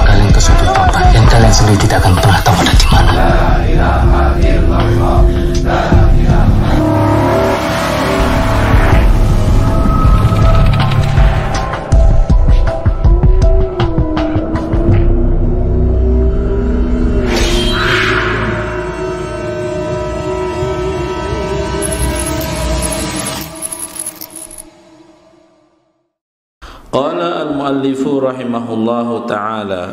kalian ke suatu tempat yang kalian sendiri tidak akan pernah tahu ada di mana. Qala al-muallifu rahimahullahu ta'ala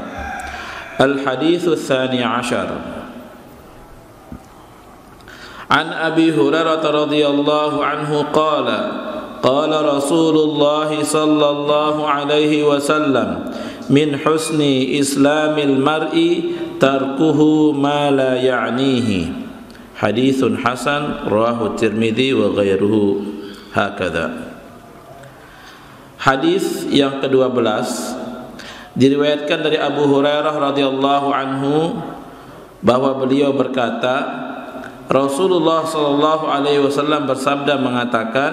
al-hadithu tsani ashar an Abi Hurairah radhiyallahu anhu qala qala Rasulullah sallallahu alaihi wasallam min husni islamil mar'i tarkuhu ma la ya'nihi hadithun hasan rawahu Tirmidzi wa ghairuhu hakadha. Hadis yang ke-12 diriwayatkan dari Abu Hurairah radhiyallahu anhu bahwa beliau berkata, Rasulullah sallallahu alaihi wasallam bersabda mengatakan,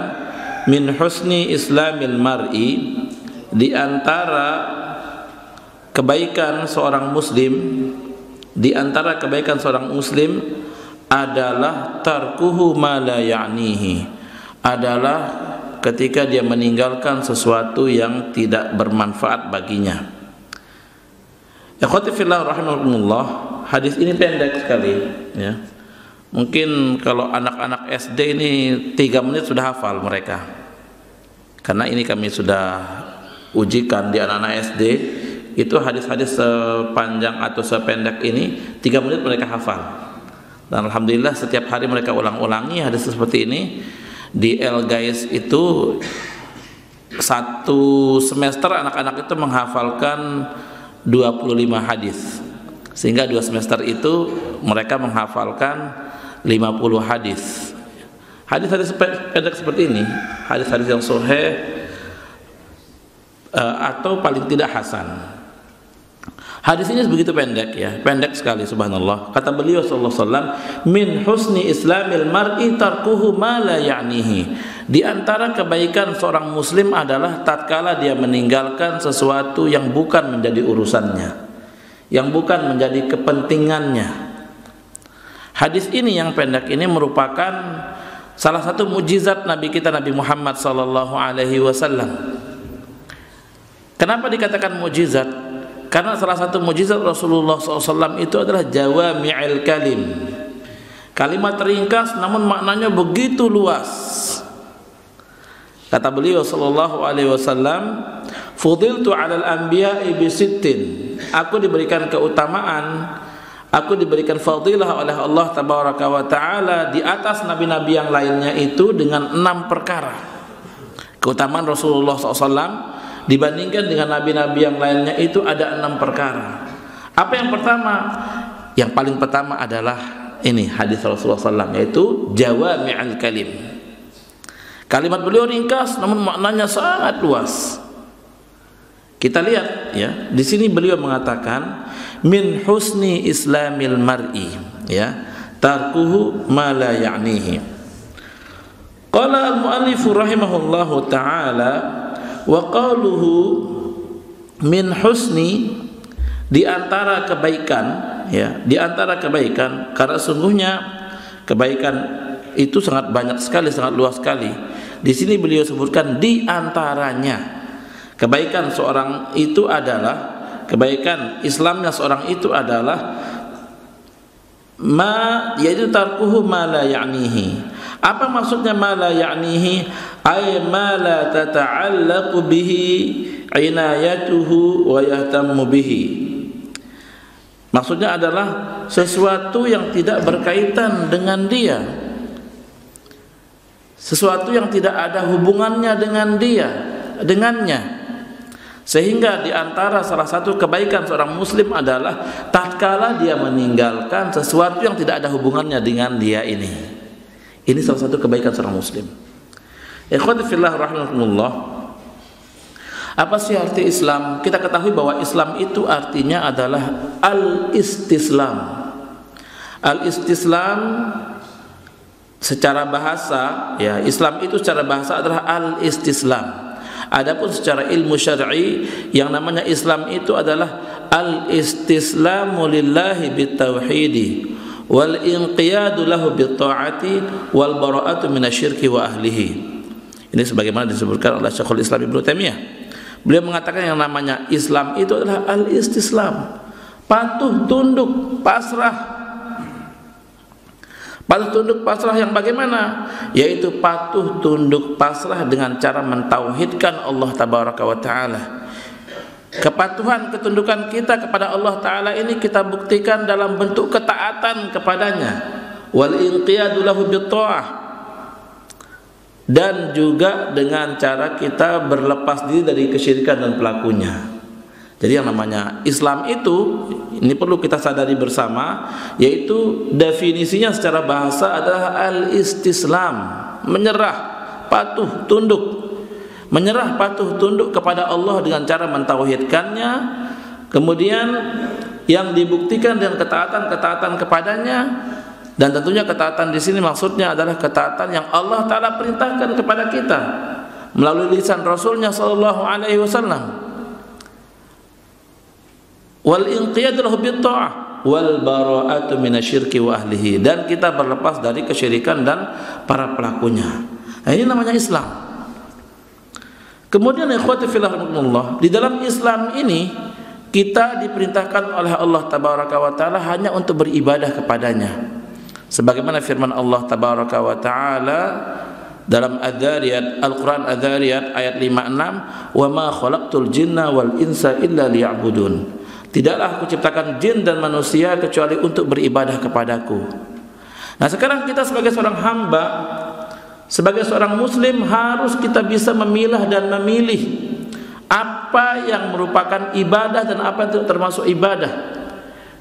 min husni islamil mar'i, di antara kebaikan seorang muslim, di antara kebaikan seorang muslim adalah tarkuhu ma la ya'nihi, adalah ketika dia meninggalkan sesuatu yang tidak bermanfaat baginya. Ikhwati fillah rahimakumullah, hadis ini pendek sekali ya. Mungkin kalau anak-anak SD ini 3 menit sudah hafal mereka. Karena ini kami sudah ujikan di anak-anak SD, itu hadis-hadis sepanjang atau sependek ini 3 menit mereka hafal. Dan alhamdulillah setiap hari mereka ulang-ulangi hadis seperti ini. Di Guys itu 1 semester anak-anak itu menghafalkan 25 hadis, sehingga 2 semester itu mereka menghafalkan 50 hadis. Hadis-hadis pendek seperti ini, hadis-hadis yang sahih atau paling tidak hasan. Hadis ini begitu pendek ya, pendek sekali subhanallah. Kata beliau sallallahu alaihi wasallam, min husni islamil mar'i tarkuhu ma la ya'nihi. Di antara kebaikan seorang muslim adalah tatkala dia meninggalkan sesuatu yang bukan menjadi urusannya, yang bukan menjadi kepentingannya. Hadis ini yang pendek ini merupakan salah satu mukjizat Nabi kita Nabi Muhammad sallallahu alaihi wasallam. Kenapa dikatakan mukjizat? Karena salah satu mukjizat Rasulullah SAW itu adalah jawami'il kalim, kalimat ringkas namun maknanya begitu luas. Kata beliau sallallahu alaihi wasallam, fudiltu 'alal anbiya'i bi sittin, aku diberikan keutamaan, aku diberikan fadilah oleh Allah tabaraka wa taala di atas nabi-nabi yang lainnya itu dengan 6 perkara. Keutamaan Rasulullah SAW dibandingkan dengan nabi-nabi yang lainnya itu ada 6 perkara. Apa yang pertama? Yang paling pertama adalah ini hadis Rasulullah SAW, yaitu jawami'ul kalim. Kalimat beliau ringkas namun maknanya sangat luas. Kita lihat ya, di sini beliau mengatakan min husni islamil mar'i, ya, tarkuhu ma la ya'nihi. Qala al-muallif rahimahullahu ta'ala wa qaluhu min husni, di antara kebaikan ya, di antara kebaikan, karena sungguhnya kebaikan itu sangat banyak sekali, sangat luas sekali. Di sini beliau sebutkan di antaranya kebaikan seorang itu adalah, kebaikan Islamnya seorang itu adalah ma, yaitu tarkuhu ma la ya'nihi. Apa maksudnya ma la ya'nihi? Ay ma la tata'allaqu bihi inayatuhu wa yahtammu bihi. Maksudnya adalah sesuatu yang tidak berkaitan dengan dia, sesuatu yang tidak ada hubungannya dengan dia, dengannya. Sehingga di antara salah satu kebaikan seorang muslim adalah tatkala dia meninggalkan sesuatu yang tidak ada hubungannya dengan dia ini. Ini salah satu kebaikan seorang muslim. Ikhwati fillah rahimakumullah. Apa sih arti Islam? Kita ketahui bahwa Islam itu artinya adalah al-istislam. Al-istislam secara bahasa, ya, Islam itu secara bahasa adalah al-istislam. Adapun secara ilmu syar'i yang namanya Islam itu adalah al-istislamu lillahi bitauhidi wal inqiyadu lahu bitta'ati wal bara'atu minasyirki wa ahlihi. Ini sebagaimana disebutkan oleh Syekhul Islam Ibnu Taimiyah. Beliau mengatakan yang namanya Islam itu adalah al-istislam, patuh tunduk pasrah. Patuh tunduk pasrah yang bagaimana? Yaitu patuh tunduk pasrah dengan cara mentauhidkan Allah tabaraka wa taala. Kepatuhan ketundukan kita kepada Allah taala ini kita buktikan dalam bentuk ketaatan kepadanya, wal inqiyadu lahu bitta'ah, dan juga dengan cara kita berlepas diri dari kesyirikan dan pelakunya. Jadi yang namanya Islam itu, ini perlu kita sadari bersama, yaitu definisinya secara bahasa adalah al-istislam, menyerah, patuh, tunduk. Menyerah, patuh, tunduk kepada Allah dengan cara mentauhidkannya, kemudian yang dibuktikan dengan ketaatan kepadanya, dan tentunya ketaatan di sini maksudnya adalah ketaatan yang Allah Ta'ala perintahkan kepada kita melalui lisan Rasulnya Sallallahu Alaihi Wasallam. Wal inqiyadu lahu bitta'ah wal bara'atu minasyirki wa ahlihi, dan kita berlepas dari kesyirikan dan para pelakunya. Nah, ini namanya Islam. Kemudian ikhwati fillah rahimakumullah, di dalam Islam ini kita diperintahkan oleh Allah tabaraka wa taala hanya untuk beribadah kepadanya. Sebagaimana firman Allah tabaraka wa taala dalam Adz-Dzariyat, Al-Qur'an Adz-Dzariyat ayat 56, "Wa ma khalaqtul jinna wal insa illa liya'budun." Tidaklah aku ciptakan jin dan manusia kecuali untuk beribadah kepadaku. Nah, sekarang kita sebagai seorang hamba, sebagai seorang muslim, harus kita bisa memilah dan memilih apa yang merupakan ibadah dan apa yang termasuk ibadah.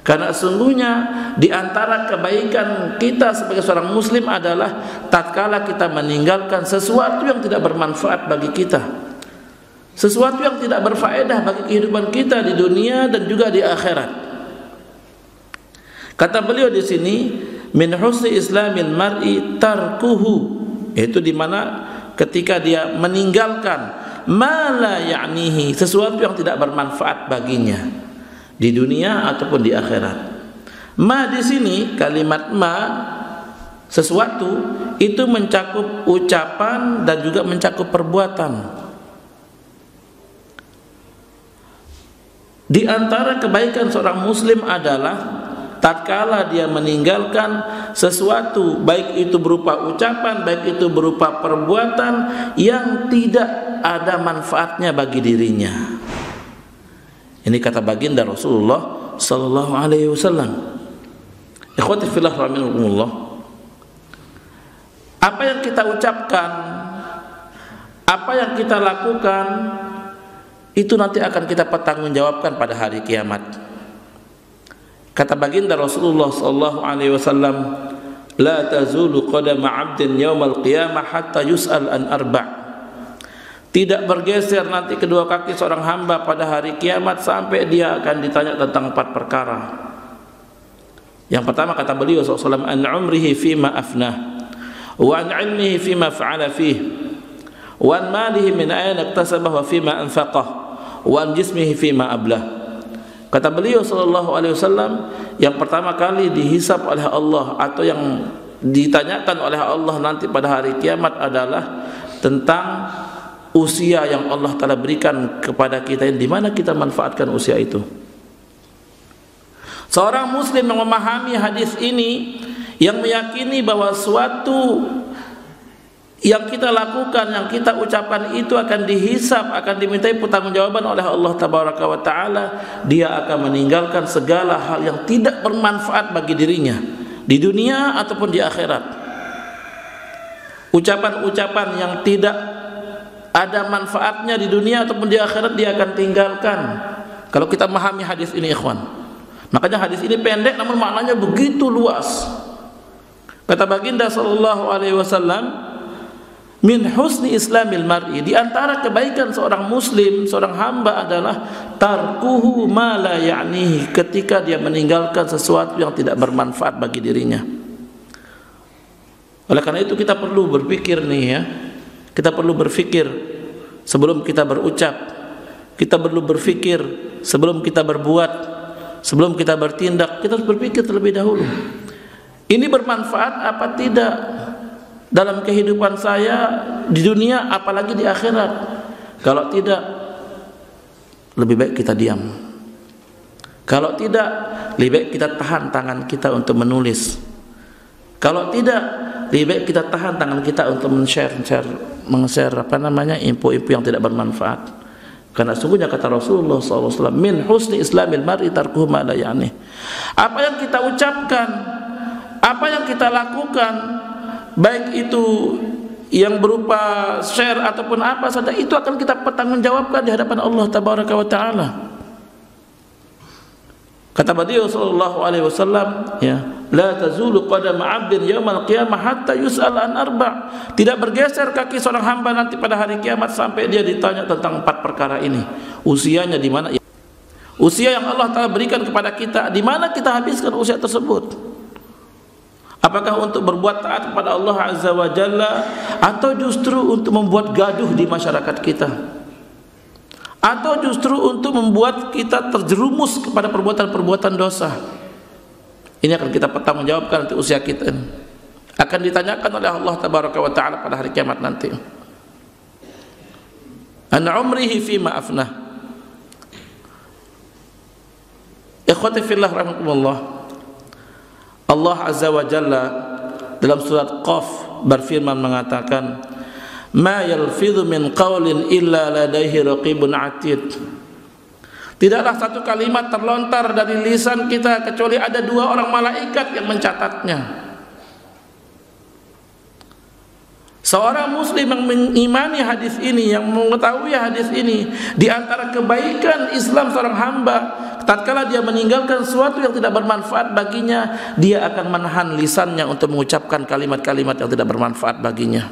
Karena sesungguhnya di antara kebaikan kita sebagai seorang muslim adalah tatkala kita meninggalkan sesuatu yang tidak bermanfaat bagi kita, sesuatu yang tidak berfaedah bagi kehidupan kita di dunia dan juga di akhirat. Kata beliau di sini, min husni islamil mar'i tarkuhu, yaitu di mana ketika dia meninggalkan ma la ya'nihi, sesuatu yang tidak bermanfaat baginya di dunia ataupun di akhirat. Ma di sini, kalimat ma, sesuatu, itu mencakup ucapan dan juga mencakup perbuatan. Di antara kebaikan seorang muslim adalah tatkala dia meninggalkan sesuatu, baik itu berupa ucapan, baik itu berupa perbuatan yang tidak ada manfaatnya bagi dirinya. Ini kata baginda Rasulullah sallallahu alaihi wasallam. Ikhwati fillah rahimakumullah, apa yang kita ucapkan, apa yang kita lakukan, itu nanti akan kita pertanggungjawabkan pada hari kiamat. Kata baginda Rasulullah sallallahu alaihi wasallam, la tazulu qadama 'abdin yaumal qiyamah hatta yus'al an arba'. Tidak bergeser nanti kedua kaki seorang hamba pada hari kiamat sampai dia akan ditanya tentang 4 perkara. Yang pertama kata beliau sallallahu alaihi wasallam, an umrihi fima afnah, wa an ilmihi fima fa'ala fihi, wa an malihi min ayna iktasabahu wa fima anfaqah, wa an jismihi fima ablah. Kata beliau sallallahu alaihi wasallam, yang pertama kali dihisab oleh Allah atau yang ditanyakan oleh Allah nanti pada hari kiamat adalah tentang usia yang Allah Ta'ala berikan kepada kita, di mana kita manfaatkan usia itu. Seorang muslim yang memahami hadis ini, yang meyakini bahwa suatu yang kita lakukan, yang kita ucapkan itu akan dihisab, akan dimintai pertanggungjawaban oleh Allah Tabaraka wa Ta'ala, dia akan meninggalkan segala hal yang tidak bermanfaat bagi dirinya di dunia ataupun di akhirat. Ucapan-ucapan yang tidak ada manfaatnya di dunia ataupun di akhirat dia akan tinggalkan. Kalau kita memahami hadis ini, ikhwan, makanya hadis ini pendek namun maknanya begitu luas. Kata baginda sallallahu alaihi wasallam, min husni islamil mar'i, di antara kebaikan seorang muslim, seorang hamba adalah tarkuhu ma la ya'nihi, ketika dia meninggalkan sesuatu yang tidak bermanfaat bagi dirinya. Oleh karena itu kita perlu berpikir nih ya, kita perlu berpikir sebelum kita berucap, Kita perlu berfikir sebelum kita berbuat, sebelum kita bertindak, kita harus berpikir terlebih dahulu. Ini bermanfaat apa tidak dalam kehidupan saya di dunia, apalagi di akhirat? Kalau tidak, lebih baik kita diam. Kalau tidak, lebih baik kita tahan tangan kita untuk menulis. Kalau tidak, lebih baik kita tahan tangan kita untuk meng-share info-info yang tidak bermanfaat. Karena sungguhnya kata Rasulullah SAW, min husni islamil mar'i tarkuhu ma la ya'ni. Apa yang kita ucapkan, apa yang kita lakukan, baik itu yang berupa share ataupun apa saja, itu akan kita pertanggungjawabkan di hadapan Allah Tabaraka wa Ta'ala. Kata beliau sallallahu alaihi wasallam, ya, la tazulu qadam 'abdin yaumal qiyamah hatta yus'al an arba'. Tidak bergeser kaki seorang hamba nanti pada hari kiamat sampai dia ditanya tentang 4 perkara ini. Usianya di mana? Usia yang Allah Ta'ala berikan kepada kita, di mana kita habiskan usia tersebut? Apakah untuk berbuat taat kepada Allah Azza wa Jalla, atau justru untuk membuat gaduh di masyarakat kita? Atau justru untuk membuat kita terjerumus kepada perbuatan-perbuatan dosa? Ini akan kita pertanggungjawabkan nanti usia kita. Akan ditanyakan oleh Allah Tabaraka wa Ta'ala pada hari kiamat nanti. An umrihi fima afnah. Ikhwati fillah rahimakumullah. Allah Azza wa Jalla dalam surat Qaf berfirman mengatakan, ma yalfidhu min qawlin illa ladaihi raqibun atid. Tidaklah satu kalimat terlontar dari lisan kita kecuali ada 2 orang malaikat yang mencatatnya. Seorang muslim yang mengimani hadis ini, yang mengetahui hadis ini, di antara kebaikan Islam seorang hamba, tatkala dia meninggalkan sesuatu yang tidak bermanfaat baginya, dia akan menahan lisannya untuk mengucapkan kalimat-kalimat yang tidak bermanfaat baginya.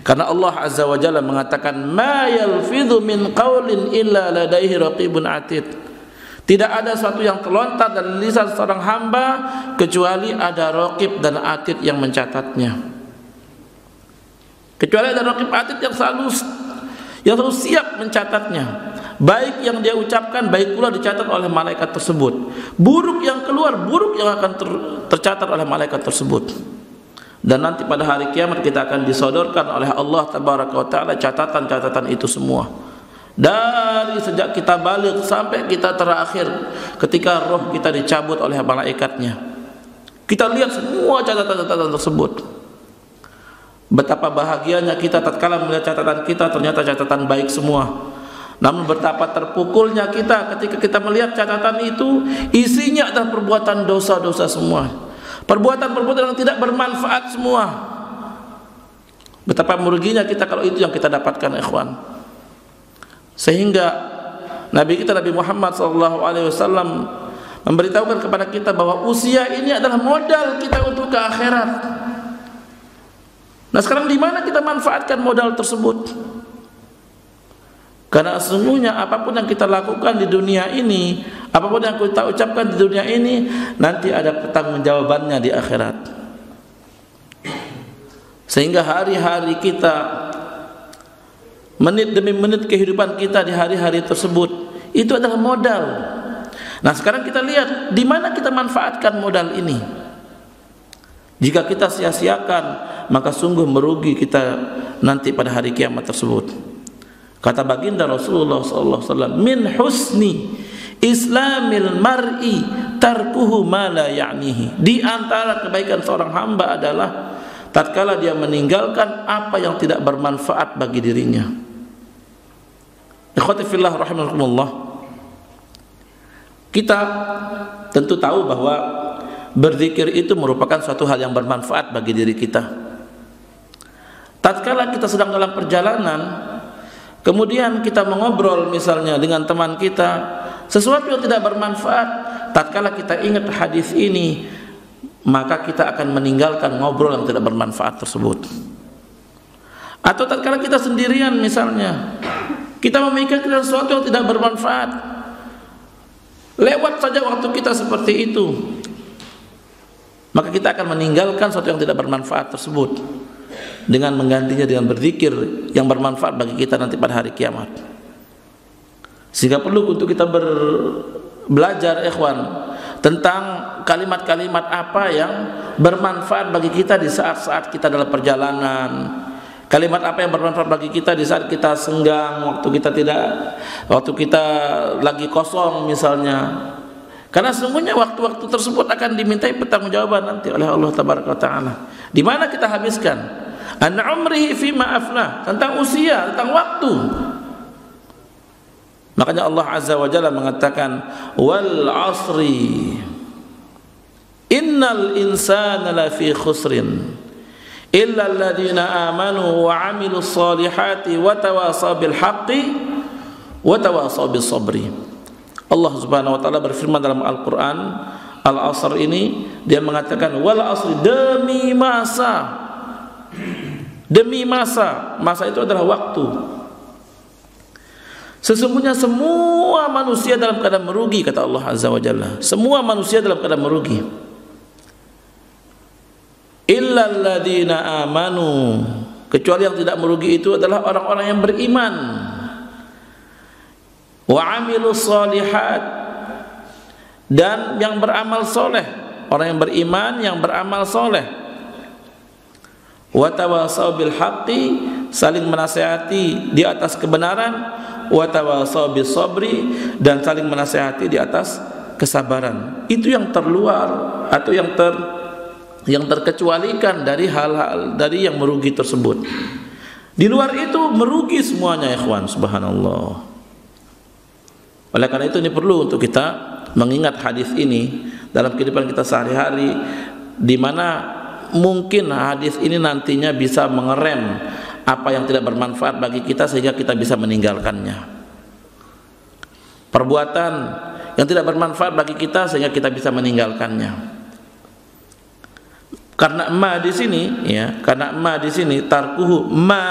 Karena Allah Azza wa Jalla mengatakan, ma yalfidhu min qawlin illa ladaihi raqibun atid. Tidak ada sesuatu yang terlontar dari lisan seorang hamba kecuali ada raqib dan atid yang mencatatnya. Kecuali ada raqib atid yang selalu siap mencatatnya. Baik yang dia ucapkan, baik pula dicatat oleh malaikat tersebut. Buruk yang keluar, buruk yang akan tercatat oleh malaikat tersebut. Dan nanti pada hari kiamat kita akan disodorkan oleh Allah Tabaraka wa Ta'ala catatan-catatan itu semua. Dari sejak kita balik sampai kita terakhir, ketika roh kita dicabut oleh malaikatnya, kita lihat semua catatan-catatan tersebut. Betapa bahagianya kita tatkala melihat catatan kita, ternyata catatan baik semua. Namun betapa terpukulnya kita ketika kita melihat catatan itu isinya adalah perbuatan dosa-dosa semua, perbuatan-perbuatan yang tidak bermanfaat semua. Betapa meruginya kita kalau itu yang kita dapatkan, ikhwan. Sehingga Nabi kita Nabi Muhammad SAW memberitahukan kepada kita bahwa usia ini adalah modal kita untuk ke akhirat. Nah, sekarang di mana kita manfaatkan modal tersebut? Karena sesungguhnya apapun yang kita lakukan di dunia ini, apapun yang kita ucapkan di dunia ini, nanti ada pertanggungjawabannya di akhirat. Sehingga hari-hari kita, menit demi menit kehidupan kita di hari-hari tersebut, itu adalah modal. Nah, sekarang kita lihat di mana kita manfaatkan modal ini. Jika kita sia-siakan, maka sungguh merugi kita nanti pada hari kiamat tersebut. Kata baginda Rasulullah SAW, min husni islamil mar'i tarkuhu ma la ya'nihi. Di antara kebaikan seorang hamba adalah tatkala dia meninggalkan apa yang tidak bermanfaat bagi dirinya. Ikhwati fillah rahimakumullah. Kita tentu tahu bahwa berzikir itu merupakan suatu hal yang bermanfaat bagi diri kita. Tatkala kita sedang dalam perjalanan, kemudian kita mengobrol misalnya dengan teman kita, sesuatu yang tidak bermanfaat, tatkala kita ingat hadis ini, maka kita akan meninggalkan ngobrol yang tidak bermanfaat tersebut. Atau tatkala kita sendirian misalnya, kita memikirkan sesuatu yang tidak bermanfaat, lewat saja waktu kita seperti itu, maka kita akan meninggalkan sesuatu yang tidak bermanfaat tersebut dengan menggantinya dengan berzikir yang bermanfaat bagi kita nanti pada hari kiamat. Sehingga perlu untuk kita belajar ikhwan tentang kalimat-kalimat apa yang bermanfaat bagi kita di saat-saat kita dalam perjalanan. Kalimat apa yang bermanfaat bagi kita di saat kita senggang, waktu kita lagi kosong misalnya. Karena sesungguhnya waktu-waktu tersebut akan dimintai pertanggungjawaban nanti oleh Allah Tabaraka wa Ta'ala. Di mana kita habiskan? An umrihi fima afnah, tentang usia, tentang waktu. Makanya Allah Azza wa Jalla mengatakan wal asri innal insana lafi khusrin illa alladhina amanu wa amilus solihati wa tawasaw bil haqqi wa tawasaw bis sabri. Allah Subhanahu wa taala berfirman dalam Al-Qur'an, Al-Asr ini dia mengatakan wal asri, demi masa. Demi masa. Masa itu adalah waktu. Sesungguhnya semua manusia dalam keadaan merugi, kata Allah Azza wa Jalla. Semua manusia dalam keadaan merugi. Illa alladziina amanu, kecuali yang tidak merugi itu adalah orang-orang yang beriman. Wa amilus solihat, dan yang beramal soleh, orang yang beriman yang beramal soleh. Wa tawasaw bil haqqi, saling menasihati di atas kebenaran. Wa tawasaw bis sabri, dan saling menasihati di atas kesabaran. Itu yang terluar atau yang terkecualikan dari hal-hal dari yang merugi tersebut. Di luar itu merugi semuanya, ikhwan, subhanallah. Oleh karena itu ini perlu untuk kita mengingat hadis ini dalam kehidupan kita sehari-hari, di mana mungkin hadis ini nantinya bisa mengerem apa yang tidak bermanfaat bagi kita sehingga kita bisa meninggalkannya. Perbuatan yang tidak bermanfaat bagi kita sehingga kita bisa meninggalkannya. Karena ma di sini, ya, karena ma di sini tarkuhu ma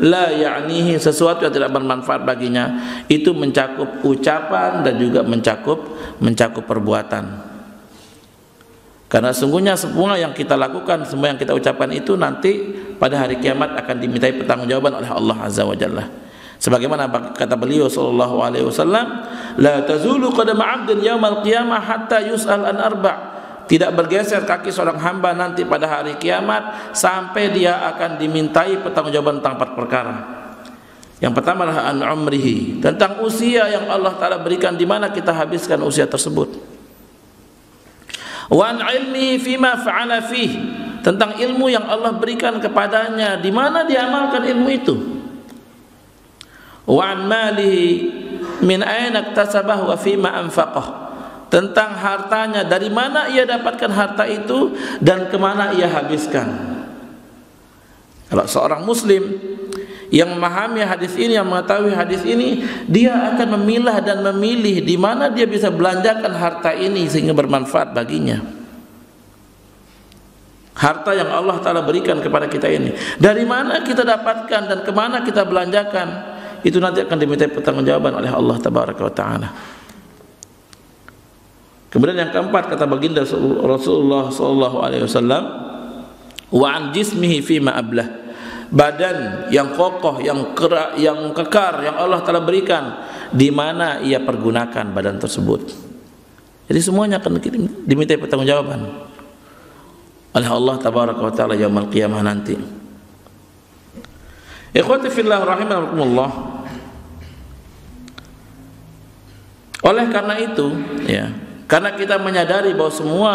la ya'nihi, sesuatu yang tidak bermanfaat baginya, itu mencakup ucapan dan juga mencakup perbuatan. Karena sungguhnya semua yang kita lakukan, semua yang kita ucapkan itu nanti pada hari kiamat akan dimintai pertanggungjawaban oleh Allah Azza wa Jalla. Sebagaimana kata beliau sallallahu alaihi wasallam, la tazulu qadama 'abdin yaumal qiyamah hatta yus'al an arba'. Tidak bergeser kaki seorang hamba nanti pada hari kiamat sampai dia akan dimintai pertanggungjawaban tentang 4 perkara. Yang pertama adalah an umrihi, tentang usia yang Allah Ta'ala berikan, di mana kita habiskan usia tersebut. Wa an ilmihi fima fa'ala fih, tentang ilmu yang Allah berikan kepadanya, di mana dia amalkan ilmu itu. Wa an malihi min aina iktasabah wa fima anfaqah, tentang hartanya, dari mana ia dapatkan harta itu dan kemana ia habiskan. Kalau seorang muslim yang memahami hadis ini, yang mengetahui hadis ini, dia akan memilah dan memilih di mana dia bisa belanjakan harta ini sehingga bermanfaat baginya. Harta yang Allah Ta'ala berikan kepada kita ini, dari mana kita dapatkan dan kemana kita belanjakan, itu nanti akan dimintai pertanggungjawaban oleh Allah Tabaraka wa Ta'ala. Kemudian yang keempat, kata baginda Rasulullah sallallahu alaihi wasallam, wa an jismihi fima ablah, badan yang kokoh, yang kekar yang Allah Ta'ala berikan, di mana ia pergunakan badan tersebut. Jadi semuanya akan dimintai pertanggungjawaban oleh Allah Tabaraka wa Ta'ala yaumul qiyamah nanti. Ikhwati fillah rahimakumullah. Oleh karena itu, ya, karena kita menyadari bahwa semua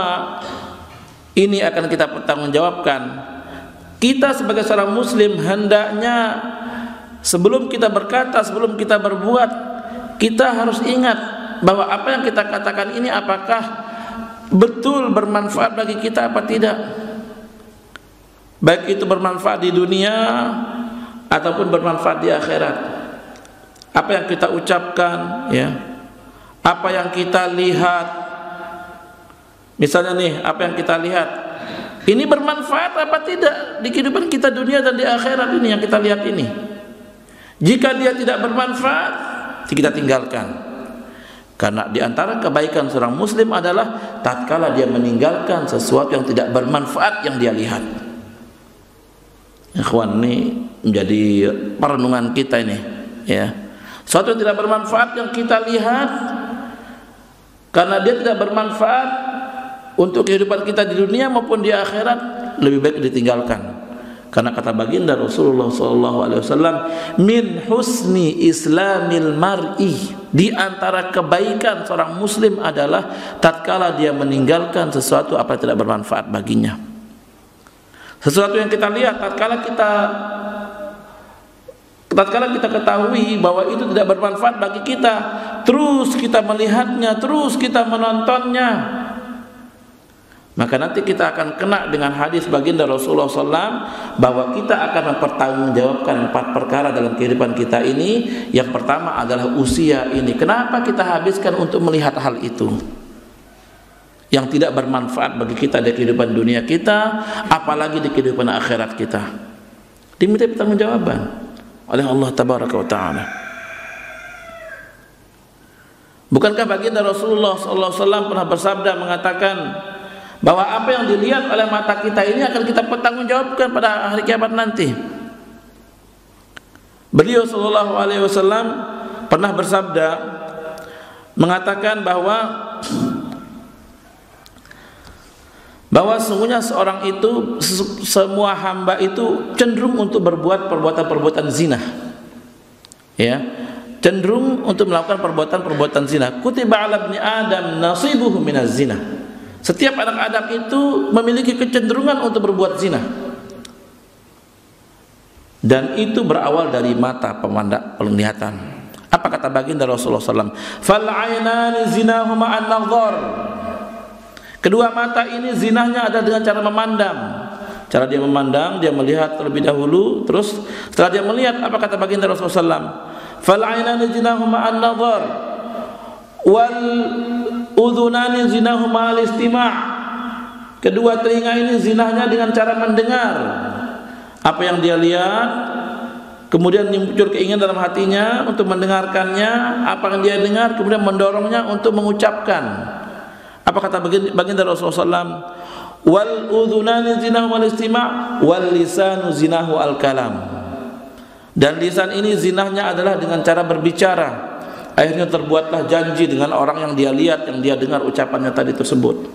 ini akan kita pertanggungjawabkan, kita sebagai seorang muslim hendaknya sebelum kita berkata, sebelum kita berbuat, kita harus ingat bahwa apa yang kita katakan ini apakah betul bermanfaat bagi kita apa tidak. Baik itu bermanfaat di dunia ataupun bermanfaat di akhirat. Apa yang kita ucapkan, ya, apa yang kita lihat. Misalnya nih, apa yang kita lihat ini bermanfaat apa tidak di kehidupan kita dunia dan di akhirat ini yang kita lihat ini. Jika dia tidak bermanfaat, kita tinggalkan. Karena di antara kebaikan seorang muslim adalah tatkala dia meninggalkan sesuatu yang tidak bermanfaat yang dia lihat. Ikhwan, ini menjadi perenungan kita ini, ya. Sesuatu yang tidak bermanfaat yang kita lihat, karena dia tidak bermanfaat untuk kehidupan kita di dunia maupun di akhirat, lebih baik ditinggalkan. Karena kata baginda Rasulullah SAW, min husni islamil mar'i, di antara kebaikan seorang muslim adalah tatkala dia meninggalkan sesuatu apa yang tidak bermanfaat baginya. Sesuatu yang kita lihat, tatkala kita ketahui bahwa itu tidak bermanfaat bagi kita, terus kita melihatnya, terus kita menontonnya, maka nanti kita akan kena dengan hadis baginda Rasulullah SAW bahwa kita akan mempertanggungjawabkan 4 perkara dalam kehidupan kita ini. Yang pertama adalah usia ini. Kenapa kita habiskan untuk melihat hal itu yang tidak bermanfaat bagi kita di kehidupan dunia kita, apalagi di kehidupan akhirat kita? Diminta pertanggungjawaban oleh Allah Tabaraka wa Ta'ala. Bukankah baginda Rasulullah SAW pernah bersabda mengatakan bahwa apa yang dilihat oleh mata kita ini akan kita pertanggungjawabkan pada hari kiamat nanti? Beliau sallallahu alaihi wasallam pernah bersabda mengatakan bahwa sesungguhnya seorang itu, semua hamba itu cenderung untuk berbuat perbuatan-perbuatan zina, ya, cenderung untuk melakukan perbuatan-perbuatan zina. Kutiba ala ibni Adam nasibuhu minaz zina. Setiap anak Adam itu memiliki kecenderungan untuk berbuat zina, dan itu berawal dari mata, penglihatan. Apa kata baginda Rasulullah SAW? Fal ainani zinahuma an-nadhar. Kedua mata ini zinahnya ada dengan cara memandang. Cara dia memandang, dia melihat terlebih dahulu, terus setelah dia melihat, apa kata baginda Rasulullah SAW? Fal ainani zinahuma an-nadhar wal udhunani zinahuma al-istima'. Kedua telinga ini zinahnya dengan cara mendengar apa yang dia lihat, kemudian muncul keinginan dalam hatinya untuk mendengarkannya. Apa yang dia dengar kemudian mendorongnya untuk mengucapkan. Apa kata baginda Rasulullah SAW? Wal udhunani zinahu al-istima' wal lisanu zinahu al-kalam. Dan lisan ini zinahnya adalah dengan cara berbicara. Akhirnya terbuatlah janji dengan orang yang dia lihat, yang dia dengar ucapannya tadi tersebut.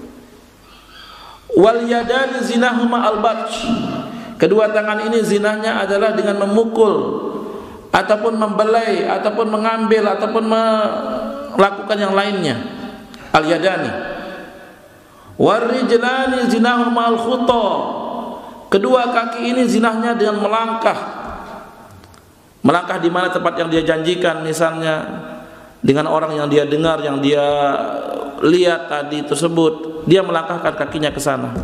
Wal yadani zinahuma al-batsh. Kedua tangan ini zinahnya adalah dengan memukul ataupun membelai ataupun mengambil ataupun melakukan yang lainnya. Al-yadani. War rijlani zinahuma al-khuta. Kedua kaki ini zinahnya dengan melangkah. Melangkah di mana tempat yang dia janjikan, misalnya dengan orang yang dia dengar, yang dia lihat tadi tersebut, dia melangkahkan kakinya ke sana.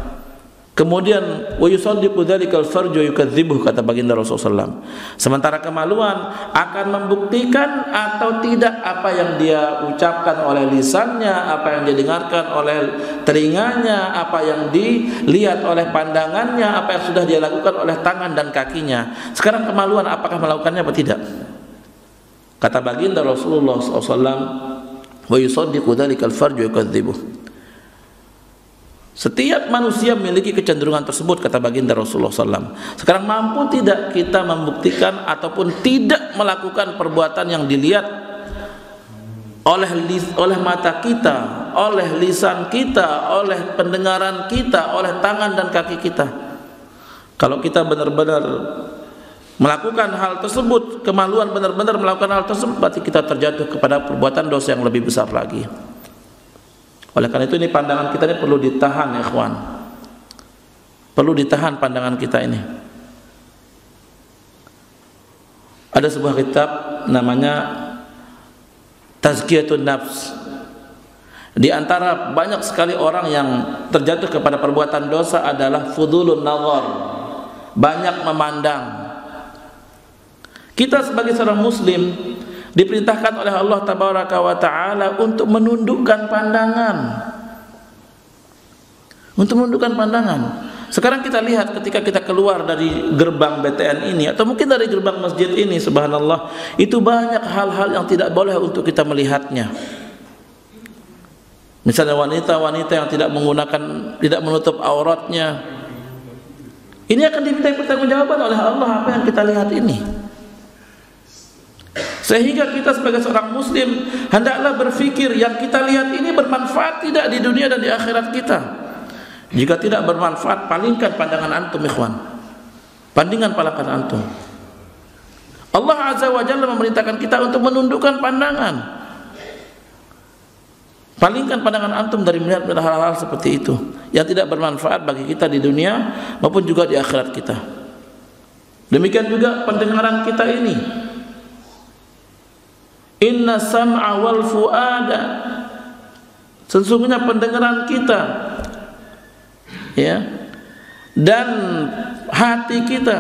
Kemudian wa yusaddiqu dzalikal farju yukadzibuh, kata baginda Rasulullah SAW. Sementara kemaluan akan membuktikan atau tidak apa yang dia ucapkan oleh lisannya, apa yang dia dengarkan oleh telinganya, apa yang dilihat oleh pandangannya, apa yang sudah dia lakukan oleh tangan dan kakinya. Sekarang kemaluan apakah melakukannya atau tidak? Kata baginda Rasulullah SAW, wa yusaddiqu dzalikal farju yukadzibuh. Setiap manusia memiliki kecenderungan tersebut, kata baginda Rasulullah SAW. Sekarang mampu tidak kita membuktikan ataupun tidak melakukan perbuatan yang dilihat oleh mata kita, oleh lisan kita, oleh pendengaran kita, oleh tangan dan kaki kita? Kalau kita benar-benar melakukan hal tersebut, kemaluan benar-benar melakukan hal tersebut, berarti kita terjatuh kepada perbuatan dosa yang lebih besar lagi. Oleh karena itu, ini pandangan kita ini perlu ditahan, ya ikhwan. Perlu ditahan pandangan kita ini. Ada sebuah kitab namanya Tazkiyatun Nafs. Di antara banyak sekali orang yang terjatuh kepada perbuatan dosa adalah fudulun nazar, banyak memandang. Kita sebagai seorang muslim diperintahkan oleh Allah Tabaraka wa Ta'ala untuk menundukkan pandangan. Untuk menundukkan pandangan. Sekarang kita lihat ketika kita keluar dari gerbang BTN ini, atau mungkin dari gerbang masjid ini, subhanallah, itu banyak hal-hal yang tidak boleh untuk kita melihatnya. Misalnya wanita-wanita yang tidak menutup auratnya. Ini akan diminta pertanggungjawaban oleh Allah apa yang kita lihat ini. Sehingga kita sebagai seorang muslim hendaklah berfikir yang kita lihat ini bermanfaat tidak di dunia dan di akhirat kita. Jika tidak bermanfaat, palingkan pandangan antum, ikhwan. Pandingan palingkan antum. Allah Azza wa Jalla memerintahkan kita untuk menundukkan pandangan. Palingkan pandangan antum dari melihat hal-hal seperti itu yang tidak bermanfaat bagi kita di dunia maupun juga di akhirat kita. Demikian juga pendengaran kita ini. Inna sam'a wal fu'ada, sesungguhnya pendengaran kita, ya, dan hati kita,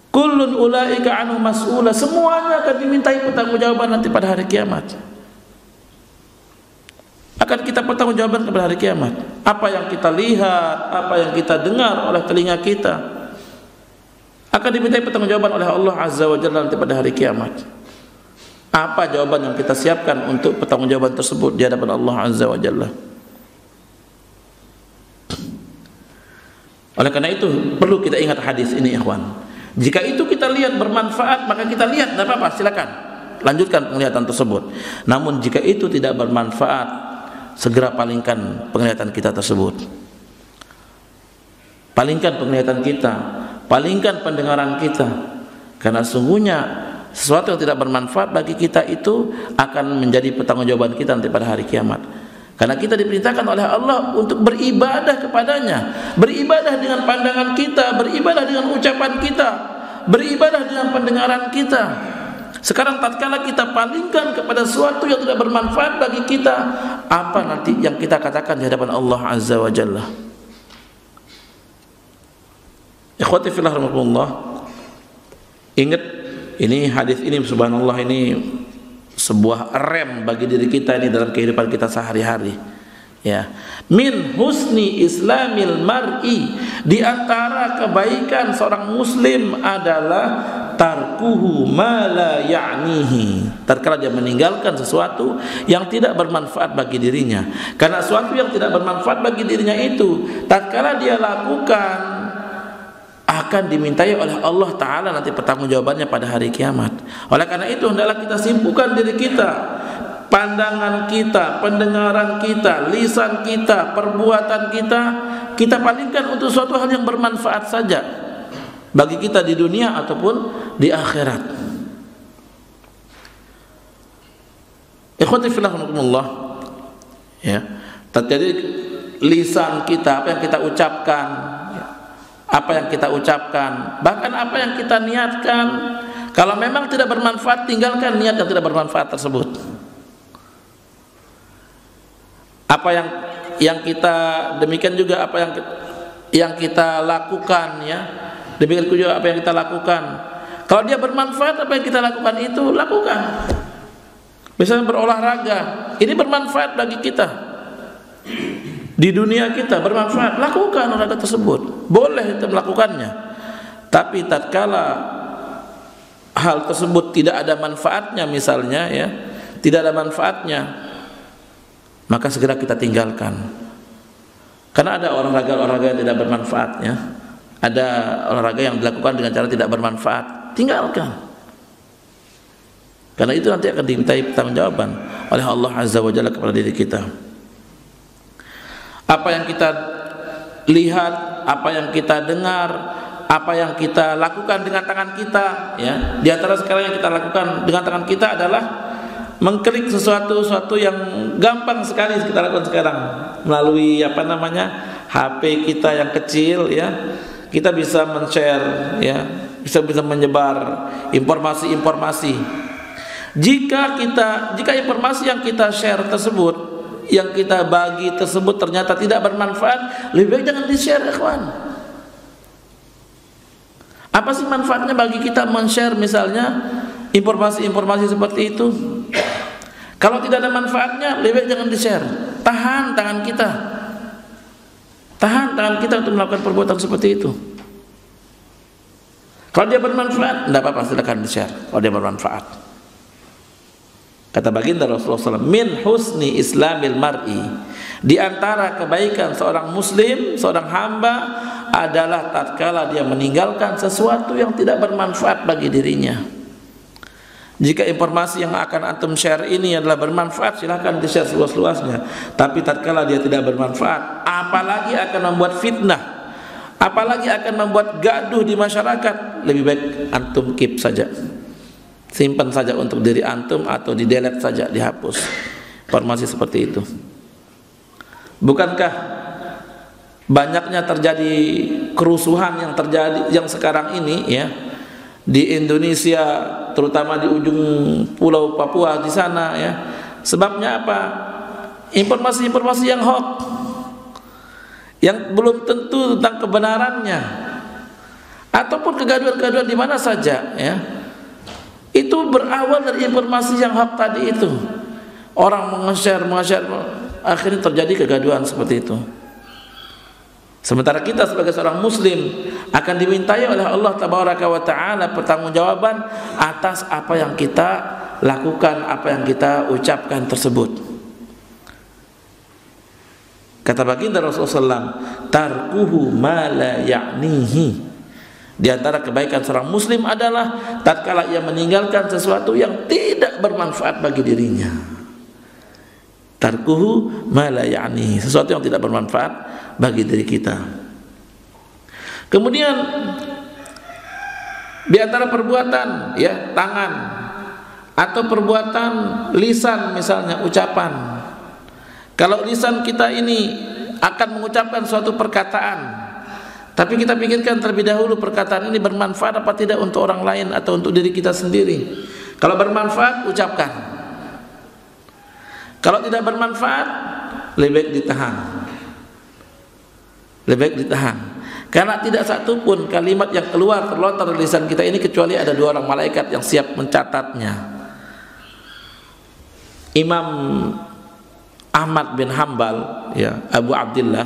kullun ulaika anhu mas'ula, semuanya akan dimintai pertanggungjawaban nanti pada hari kiamat. Akan kita pertanggungjawaban pada hari kiamat. Apa yang kita lihat, apa yang kita dengar oleh telinga kita akan dimintai pertanggungjawaban oleh Allah Azza wa Jalla nanti pada hari kiamat. Apa jawaban yang kita siapkan untuk pertanggungjawaban tersebut di hadapan Allah Azza wa Jalla? Oleh karena itu perlu kita ingat hadis ini, ikhwan. Jika itu kita lihat bermanfaat, maka kita lihat, tidak apa-apa, silakan lanjutkan penglihatan tersebut. Namun jika itu tidak bermanfaat, segera palingkan penglihatan kita tersebut. Palingkan penglihatan kita, palingkan pendengaran kita, karena sungguhnya sesuatu yang tidak bermanfaat bagi kita itu akan menjadi pertanggungjawaban kita nanti pada hari kiamat. Karena kita diperintahkan oleh Allah untuk beribadah kepadanya, beribadah dengan pandangan kita, beribadah dengan ucapan kita, beribadah dengan pendengaran kita. Sekarang tatkala kita palingkan kepada sesuatu yang tidak bermanfaat bagi kita, apa nanti yang kita katakan di hadapan Allah Azza wa Jalla? Ikhwati fillah rahimakumullah, ingat ini hadis ini, subhanallah, ini sebuah rem bagi diri kita ini dalam kehidupan kita sehari-hari. Ya, min husni islamil mar'i, di antara kebaikan seorang muslim adalah tarkuhu ma la ya'nihi, tatkala dia meninggalkan sesuatu yang tidak bermanfaat bagi dirinya. Karena sesuatu yang tidak bermanfaat bagi dirinya itu tatkala dia lakukan akan dimintai oleh Allah Ta'ala nanti pertanggungjawabannya pada hari kiamat. Oleh karena itu hendaklah kita simpulkan diri kita, pandangan kita, pendengaran kita, lisan kita, perbuatan kita, kita palingkan untuk suatu hal yang bermanfaat saja bagi kita di dunia ataupun di akhirat. Ikhwati fillah rahimakumullah, ya, jadi lisan kita, apa yang kita ucapkan, apa yang kita ucapkan, bahkan apa yang kita niatkan, kalau memang tidak bermanfaat, tinggalkan niat yang tidak bermanfaat tersebut. Apa yang kita, demikian juga apa yang kita lakukan, ya, demikian juga apa yang kita lakukan. Kalau dia bermanfaat, apa yang kita lakukan itu lakukan. Misalnya berolahraga, ini bermanfaat bagi kita. Di dunia kita bermanfaat, lakukan olahraga tersebut, boleh kita melakukannya. Tapi tatkala hal tersebut tidak ada manfaatnya, misalnya, ya, tidak ada manfaatnya, maka segera kita tinggalkan. Karena ada olahraga yang tidak bermanfaatnya, ada olahraga yang dilakukan dengan cara tidak bermanfaat, tinggalkan. Karena itu nanti akan dimintai pertanggungjawaban oleh Allah Azza wa Jalla kepada diri kita. Apa yang kita lihat, apa yang kita dengar, apa yang kita lakukan dengan tangan kita, ya, di antara sekarang yang kita lakukan dengan tangan kita adalah mengklik sesuatu yang gampang sekali kita lakukan sekarang melalui HP kita yang kecil, ya, kita bisa men-share, ya, bisa menyebar informasi-informasi. Jika informasi yang kita share tersebut, yang kita bagi tersebut ternyata tidak bermanfaat, lebih baik jangan di-share, ikhwan. Apa sih manfaatnya bagi kita men-share misalnya informasi-informasi seperti itu? Kalau tidak ada manfaatnya, lebih baik jangan di-share. Tahan tangan kita. Tahan tangan kita untuk melakukan perbuatan seperti itu. Kalau dia bermanfaat, tidak apa-apa, silakan di-share. Kalau dia bermanfaat. Kata baginda Rasulullah SAW, min husni islamil mar'i, di antara kebaikan seorang muslim, seorang hamba adalah tatkala dia meninggalkan sesuatu yang tidak bermanfaat bagi dirinya. Jika informasi yang akan antum share ini adalah bermanfaat, silahkan di-share seluas-luasnya. Tapi tatkala dia tidak bermanfaat, apalagi akan membuat fitnah, apalagi akan membuat gaduh di masyarakat, lebih baik antum keep saja, simpan saja untuk diri antum, atau di-delete saja, dihapus informasi seperti itu. Bukankah banyaknya terjadi kerusuhan yang terjadi yang sekarang ini ya di Indonesia, terutama di ujung pulau Papua di sana ya. Sebabnya apa? Informasi-informasi yang hoax, yang belum tentu tentang kebenarannya, ataupun kegaduhan-kegaduhan di mana saja ya. Itu berawal dari informasi yang hoax tadi itu. Orang meng-share, akhirnya terjadi kegaduhan seperti itu. Sementara kita sebagai seorang muslim akan dimintai oleh Allah Tabaraka wa Ta'ala pertanggungjawaban atas apa yang kita lakukan, apa yang kita ucapkan tersebut. Kata baginda Rasulullah SAW, tarkuhu ma la ya'nihi. Di antara kebaikan seorang muslim adalah tatkala ia meninggalkan sesuatu yang tidak bermanfaat bagi dirinya. Tarkuhu ma la ya'nihi, sesuatu yang tidak bermanfaat bagi diri kita. Kemudian di antara perbuatan ya tangan atau perbuatan lisan, misalnya ucapan. Kalau lisan kita ini akan mengucapkan suatu perkataan, tapi kita pikirkan terlebih dahulu perkataan ini bermanfaat apa tidak untuk orang lain atau untuk diri kita sendiri. Kalau bermanfaat, ucapkan. Kalau tidak bermanfaat, lebih baik ditahan. Lebih baik ditahan. Karena tidak satu pun kalimat yang keluar terlontar dari lisan kita ini kecuali ada 2 orang malaikat yang siap mencatatnya. Imam Ahmad bin Hanbal ya, Abu Abdullah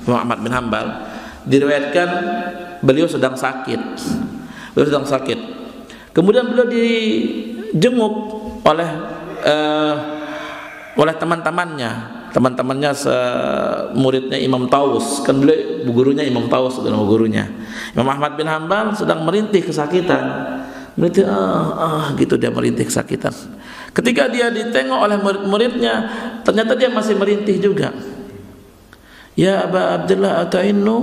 Imam Ahmad bin Hanbal, diriwayatkan beliau sedang sakit. Beliau sedang sakit. Kemudian beliau dijenguk oleh teman-temannya muridnya Imam Taus. Kan beliau gurunya Imam Taus, bukan gurunya. Imam Ahmad bin Hanbal sedang merintih kesakitan. Merintih gitu, dia merintih kesakitan. Ketika dia ditengok oleh murid-muridnya, ternyata dia masih merintih juga. Ya Abu Abdullah ata'innu,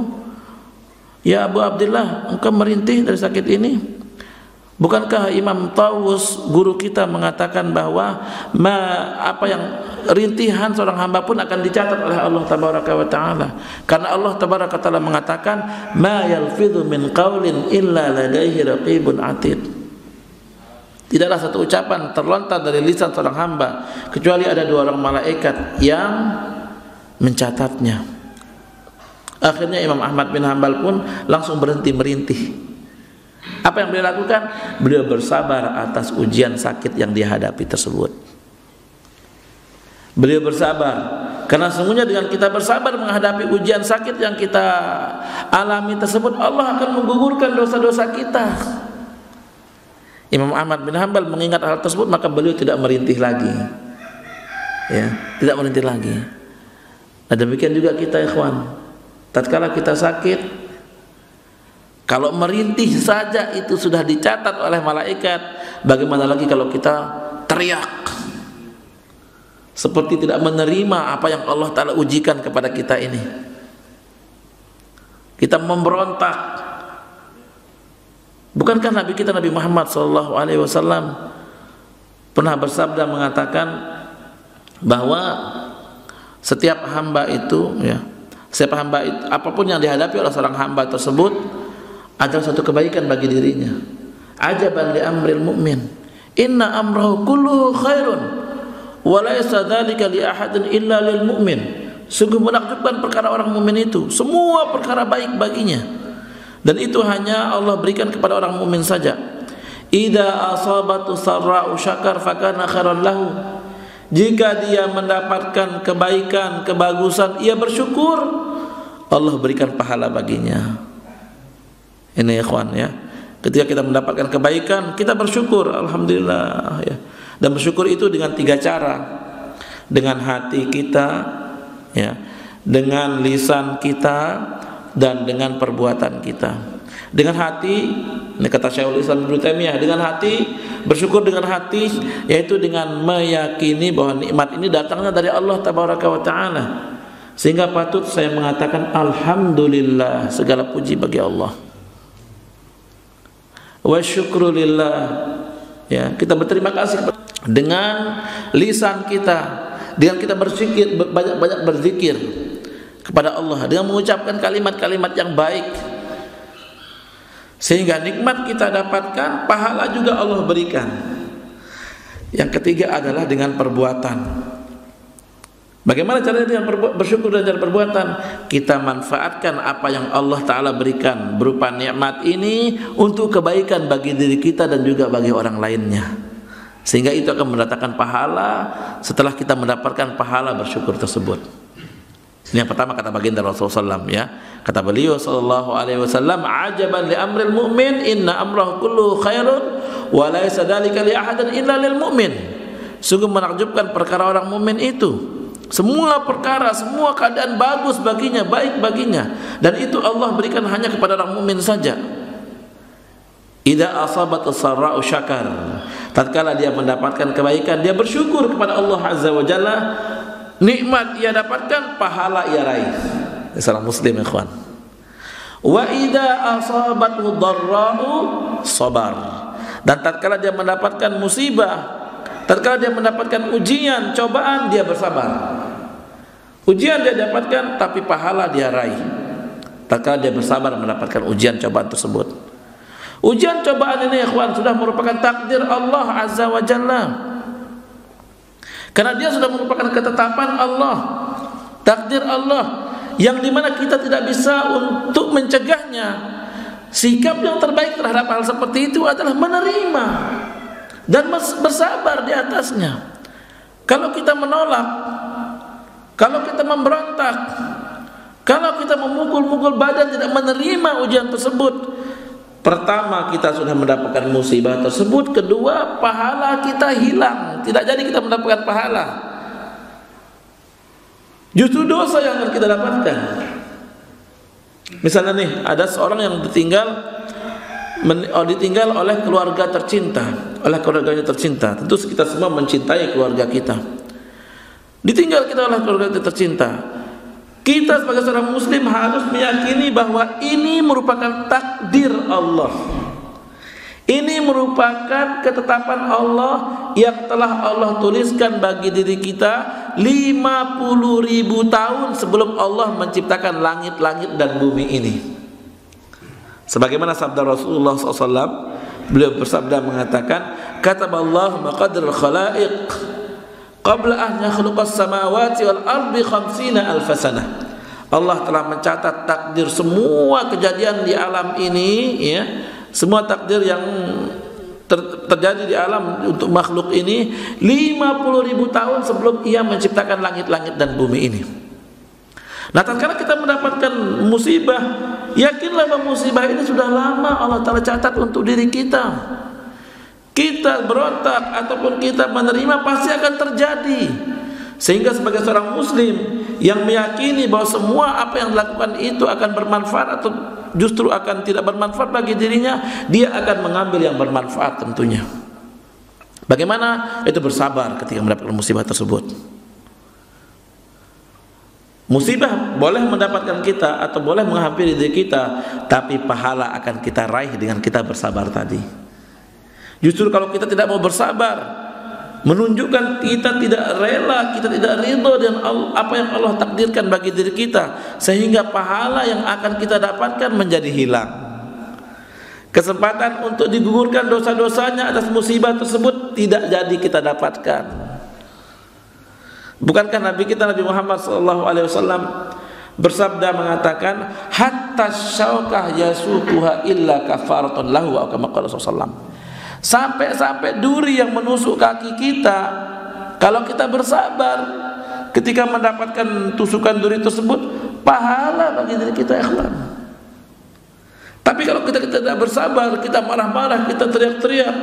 ya Abu Abdullah, engkau merintih dari sakit ini? Bukankah Imam Taus guru kita mengatakan bahwa apa yang rintihan seorang hamba pun akan dicatat oleh Allah Tabaraka wa Ta'ala. Karena Allah Tabaraka wa Ta'ala mengatakan ma yalfidhu min qawlin illa ladaihi raqibun atid. Tidaklah satu ucapan terlontar dari lisan seorang hamba kecuali ada 2 orang malaikat yang mencatatnya. Akhirnya Imam Ahmad bin Hanbal pun langsung berhenti merintih. Apa yang beliau lakukan? Beliau bersabar atas ujian sakit yang dihadapi tersebut. Beliau bersabar karena sesungguhnya dengan kita bersabar menghadapi ujian sakit yang kita alami tersebut, Allah akan menggugurkan dosa-dosa kita. Imam Ahmad bin Hanbal mengingat hal tersebut, maka beliau tidak merintih lagi. Ya, tidak merintih lagi. Nah, demikian juga kita ikhwan. Tatkala kita sakit, kalau merintih saja itu sudah dicatat oleh malaikat, bagaimana lagi kalau kita teriak seperti tidak menerima apa yang Allah Ta'ala ujikan kepada kita ini. Kita memberontak. Bukankah Nabi kita Nabi Muhammad SAW pernah bersabda mengatakan bahwa setiap hamba itu ya, setiap hamba itu, apapun yang dihadapi oleh seorang hamba tersebut adalah satu kebaikan bagi dirinya. Ajaban li amril mu'min, inna amrahu kulluhu khairun wa laysa dzalika li ahadin illa lil mu'min. Sungguh menakjubkan perkara orang mukmin itu, semua perkara baik baginya, dan itu hanya Allah berikan kepada orang mukmin saja. Idza asabatu sarra'u syakar fakana khairan lahu. Jika dia mendapatkan kebaikan, kebagusan, ia bersyukur, Allah berikan pahala baginya. Ini ikhwan ya. Ketika kita mendapatkan kebaikan, kita bersyukur, alhamdulillah ya. Dan bersyukur itu dengan 3 cara. Dengan hati kita ya, dengan lisan kita, dan dengan perbuatan kita. Dengan hati Ini kata Syekhul Islam Ibnu Taimiyah, dengan hati, bersyukur dengan hati, yaitu dengan meyakini bahwa nikmat ini datangnya dari Allah Tabaraka wa Ta'ala. Sehingga patut saya mengatakan alhamdulillah, segala puji bagi Allah. Wa syukrulillah, ya, kita berterima kasih dengan lisan kita, dengan kita berzikir, banyak-banyak berzikir kepada Allah, dengan mengucapkan kalimat-kalimat yang baik, sehingga nikmat kita dapatkan, pahala juga Allah berikan. Yang ketiga adalah dengan perbuatan. Bagaimana caranya dengan bersyukur dan cara perbuatan? Kita manfaatkan apa yang Allah Ta'ala berikan berupa nikmat ini untuk kebaikan bagi diri kita dan juga bagi orang lainnya, sehingga itu akan mendatangkan pahala setelah kita mendapatkan pahala bersyukur tersebut. Ini yang pertama kata baginda Rasulullah SAW, ya. Kata beliau sallallahu alaihi wasallam, ajaban li amril mu'min, inna amrahu kullu khairun wa laysa dzalika li ahadin illa lil mu'min. Sungguh menakjubkan perkara orang mukmin itu, semua perkara, semua keadaan bagus baginya, baik baginya, dan itu Allah berikan hanya kepada orang mukmin saja. Idza asabat as-sarra'u syakar, tatkala dia mendapatkan kebaikan, dia bersyukur kepada Allah Azza wa Jalla. Nikmat ia dapatkan, pahala ia raih. Seorang muslim, ikhwan. Wa idza asabathu dharra'u sabar, dan tatkala dia mendapatkan musibah, tatkala dia mendapatkan ujian, cobaan, dia bersabar. Ujian dia dapatkan, tapi pahala dia raih tatkala dia bersabar mendapatkan ujian cobaan tersebut. Ujian cobaan ini, ikhwan, sudah merupakan takdir Allah Azza wa Jalla, karena dia sudah merupakan ketetapan Allah, takdir Allah, yang dimana kita tidak bisa untuk mencegahnya. Sikap yang terbaik terhadap hal seperti itu adalah menerima dan bersabar di atasnya. Kalau kita menolak, kalau kita memberontak, kalau kita memukul-mukul badan, tidak menerima ujian tersebut, pertama kita sudah mendapatkan musibah tersebut, kedua pahala kita hilang, tidak jadi kita mendapatkan pahala, justru dosa yang akan kita dapatkan. Misalnya nih, ada seorang yang ditinggal oleh keluarga tercinta, oleh keluarganya tercinta. Tentu kita semua mencintai keluarga kita. Ditinggal kita oleh keluarga kita tercinta. Kita sebagai seorang muslim harus meyakini bahwa ini merupakan takdir Allah. Ini merupakan ketetapan Allah yang telah Allah tuliskan bagi diri kita 50.000 tahun sebelum Allah menciptakan langit-langit dan bumi ini. Sebagaimana sabda Rasulullah SAW, beliau bersabda mengatakan, kataballahu maqadir khalaiq qabla an yakhluqas samawati wal ardi 50.000 sanah. Allah telah mencatat takdir semua kejadian di alam ini, ya, semua takdir yang terjadi di alam untuk makhluk ini 50.000 tahun sebelum ia menciptakan langit-langit dan bumi ini. Nah, tatkala kita mendapatkan musibah, yakinlah bahwa musibah ini sudah lama Allah Ta'ala catat untuk diri kita. Kita berontak ataupun kita menerima pasti akan terjadi. Sehingga sebagai seorang muslim yang meyakini bahwa semua apa yang dilakukan itu akan bermanfaat atau justru akan tidak bermanfaat bagi dirinya, dia akan mengambil yang bermanfaat tentunya. Bagaimana? Itu bersabar ketika mendapatkan musibah tersebut. Musibah boleh mendapatkan kita atau boleh menghampiri diri kita, tapi pahala akan kita raih dengan kita bersabar tadi. Justru kalau kita tidak mau bersabar, menunjukkan kita tidak rela, kita tidak ridho dengan apa yang Allah takdirkan bagi diri kita, sehingga pahala yang akan kita dapatkan menjadi hilang. Kesempatan untuk digugurkan dosa-dosanya atas musibah tersebut tidak jadi kita dapatkan. Bukankah Nabi kita Nabi Muhammad SAW bersabda mengatakan, hatta syaukah yasukuha illa kafaratun lahu, atau kama qala Rasulullah. Sampai-sampai duri yang menusuk kaki kita, kalau kita bersabar ketika mendapatkan tusukan duri tersebut, pahala bagi diri kita, ikhwan. Tapi kalau kita tidak bersabar, kita marah-marah, kita teriak-teriak,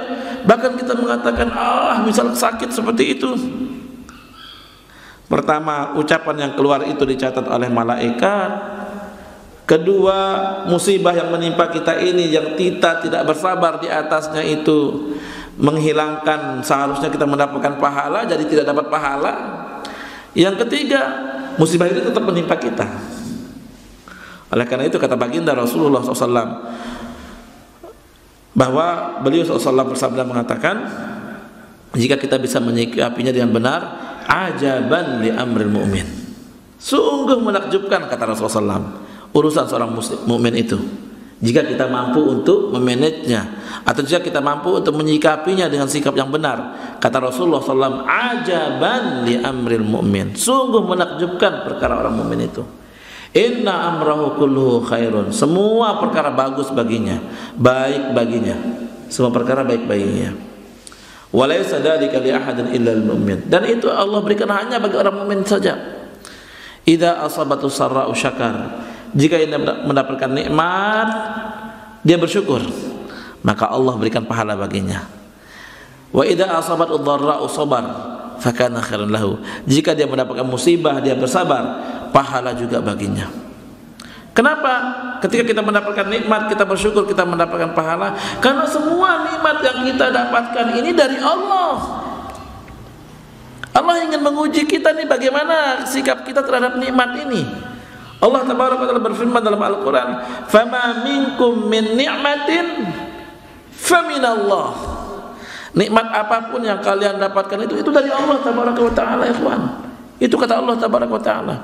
bahkan kita mengatakan misal sakit seperti itu, pertama ucapan yang keluar itu dicatat oleh malaikat, Kedua, musibah yang menimpa kita ini yang kita tidak bersabar di atasnya itu menghilangkan, seharusnya kita mendapatkan pahala jadi tidak dapat pahala. Yang ketiga, musibah itu tetap menimpa kita. Oleh karena itu kata baginda Rasulullah SAW bahwa beliau SAW bersabda mengatakan, jika kita bisa menyikapinya dengan benar, ajaban li amril mu'min, sungguh menakjubkan kata Rasulullah SAW urusan seorang mukmin itu, jika kita mampu untuk memanagenya atau jika kita mampu untuk menyikapinya dengan sikap yang benar. Kata Rasulullah SAW, ajaban li amril mu'min, sungguh menakjubkan perkara orang mukmin itu. Inna amrahu kulluhu khairun, semua perkara bagus baginya, baik baginya, semua perkara baik baginya. Walaysa dzalika li ahadin illa al mu'min, dan itu Allah berikan hanya bagi orang mukmin saja. Idza asabatu sarra'u syakar, jika ia mendapatkan nikmat dia bersyukur, maka Allah berikan pahala baginya. Wa idza asabatu dharra'u sabar fakana khairan lahu, jika dia mendapatkan musibah dia bersabar, pahala juga baginya. Kenapa? Ketika kita mendapatkan nikmat kita bersyukur, kita mendapatkan pahala, karena semua nikmat yang kita dapatkan ini dari Allah. Allah ingin menguji kita nih, bagaimana sikap kita terhadap nikmat ini. Allah Tabaraka wa Ta'ala berfirman dalam Al-Quran, "Fama minkum min ni'matin faminallah." Nikmat apapun yang kalian dapatkan itu dari Allah Tabaraka wa Ta'ala, ikhwan. Itu kata Allah Tabaraka wa Ta'ala.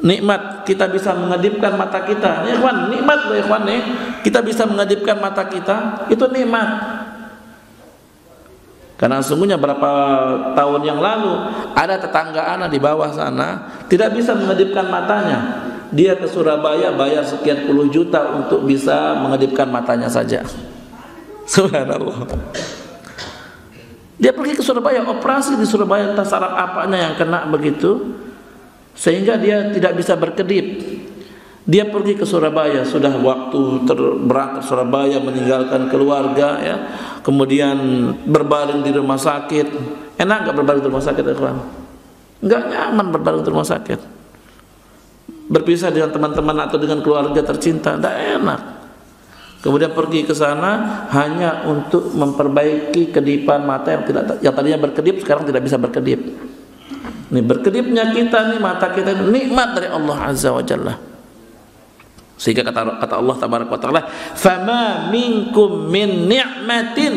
Nikmat kita bisa mengedipkan mata kita, ya ikhwan, nikmat loh ikhwan nih. Kita bisa mengedipkan mata kita, itu nikmat. Karena sungguhnya berapa tahun yang lalu ada tetangga anak di bawah sana tidak bisa mengedipkan matanya. Dia ke Surabaya bayar sekian puluh juta untuk bisa mengedipkan matanya saja. Subhanallah. Dia pergi ke Surabaya, operasi di Surabaya, entah saraf apanya yang kena begitu, sehingga dia tidak bisa berkedip. Dia pergi ke Surabaya, sudah waktu berangkat Surabaya, meninggalkan keluarga, ya, kemudian berbaring di rumah sakit. Enak nggak berbaring di rumah sakit, ikhwan? Nggak nyaman berbaring di rumah sakit. Berpisah dengan teman-teman atau dengan keluarga tercinta, nggak enak. Kemudian pergi ke sana hanya untuk memperbaiki kedipan mata yang tadinya berkedip sekarang tidak bisa berkedip. Ini berkedipnya kita nih, mata kita ini nikmat dari Allah Azza wa Jalla. Sehingga kata Allah Tabaraka wa Ta'ala, "Fama minkum min ni'matin."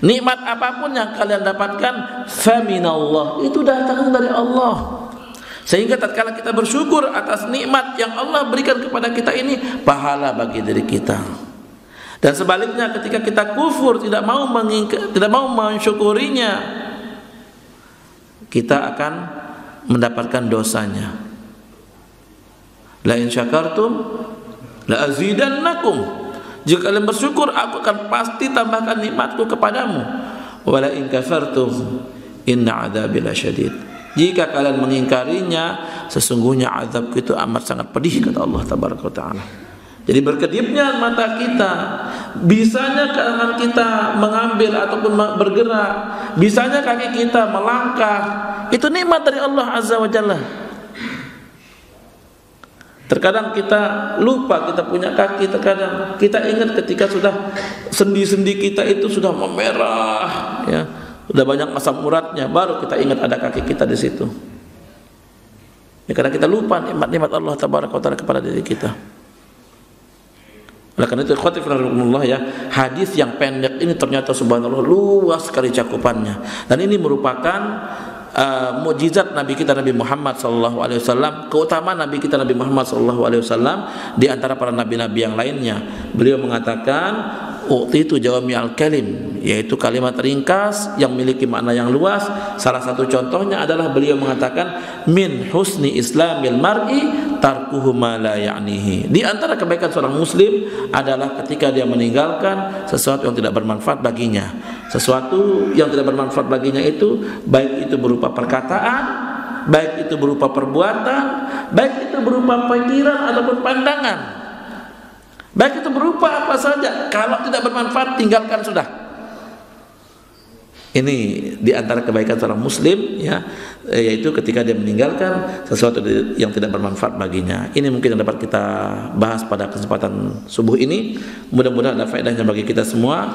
Nikmat apapun yang kalian dapatkan, faminallah, itu datang dari Allah. Sehingga tatkala kita bersyukur atas nikmat yang Allah berikan kepada kita ini, pahala bagi diri kita. Dan sebaliknya ketika kita kufur, tidak mau mensyukurinya, kita akan mendapatkan dosanya. La in syakartum la azidannakum, jika kalian bersyukur aku akan pasti tambahkan nikmatku kepadamu. Wa la in kafartum inna adzabi lasyadid, jika kalian mengingkarinya sesungguhnya azabku itu amat sangat pedih, kata Allah Tabaraka wa Ta'ala. Jadi berkedipnya mata kita, bisanya tangan kita mengambil ataupun bergerak, bisanya kaki kita melangkah, itu nikmat dari Allah Azza wa Jalla. Terkadang kita lupa kita punya kaki, terkadang kita ingat ketika sudah sendi-sendi kita itu sudah memerah, ya, sudah banyak asam uratnya, baru kita ingat ada kaki kita di situ. Ya, karena kita lupa nikmat-nikmat Allah Tabaraka wa Ta'ala kepada diri kita. Oleh karena itu, ikhwati fillah, ya, hadis yang pendek ini ternyata subhanallah luas sekali cakupannya, dan ini merupakan mukjizat Nabi kita Nabi Muhammad SAW, keutamaan Nabi kita Nabi Muhammad SAW di antara para nabi-nabi yang lainnya. Beliau mengatakan, u'titu jawami'al kalim, yaitu kalimat ringkas yang memiliki makna yang luas. Salah satu contohnya adalah beliau mengatakan, min husni islamil mar'i tarkuhu ma la ya'nihi. Di antara kebaikan seorang muslim adalah ketika dia meninggalkan sesuatu yang tidak bermanfaat baginya. Sesuatu yang tidak bermanfaat baginya itu, baik itu berupa perkataan, baik itu berupa perbuatan, baik itu berupa pikiran ataupun pandangan, baik itu berupa apa saja. Kalau tidak bermanfaat, tinggalkan sudah. Ini di antara kebaikan seorang muslim, ya, yaitu ketika dia meninggalkan sesuatu yang tidak bermanfaat baginya. Ini mungkin yang dapat kita bahas pada kesempatan subuh ini. Mudah-mudahan ada faedahnya bagi kita semua.